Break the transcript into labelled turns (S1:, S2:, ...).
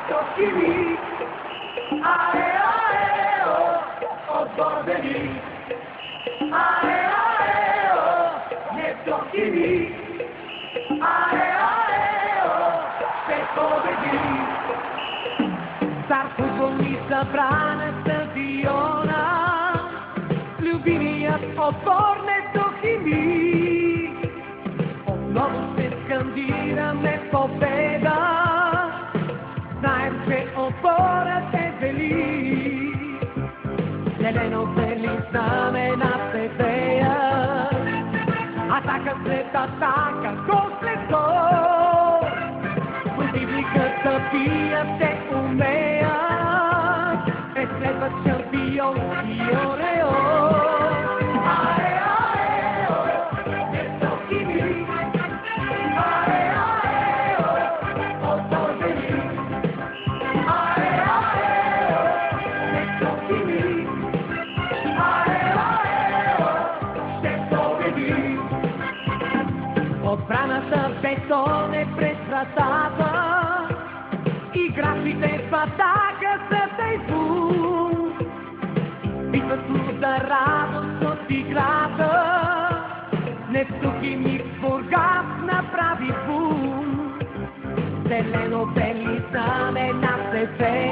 S1: tocchi mi, ae ae oh bordeli, ae oh, ne tocchi mi, ae oh, se povedi. Star futbolista brana stadiona, ljubimija odporne tocchi mi, obnovu se skandira me pobeda, znajem se odbora te veli, zeleno-beli znamena se veja, ataka sled ataka, gol sled gol, protivnikът бия те умея, е следва шампион и ореол. Аe, ae, oh, ne tocchi mi, ae, ae, oh, bordeli, ae, ae, oh, ne tocchi mi, ae, ae, oh, se povedi. Отбраната бетон е през вратата, играчите в атака са тайфун, битва труда радост от играта, не туки ми в Бургас направи бум, зелено-бели знамена се веят.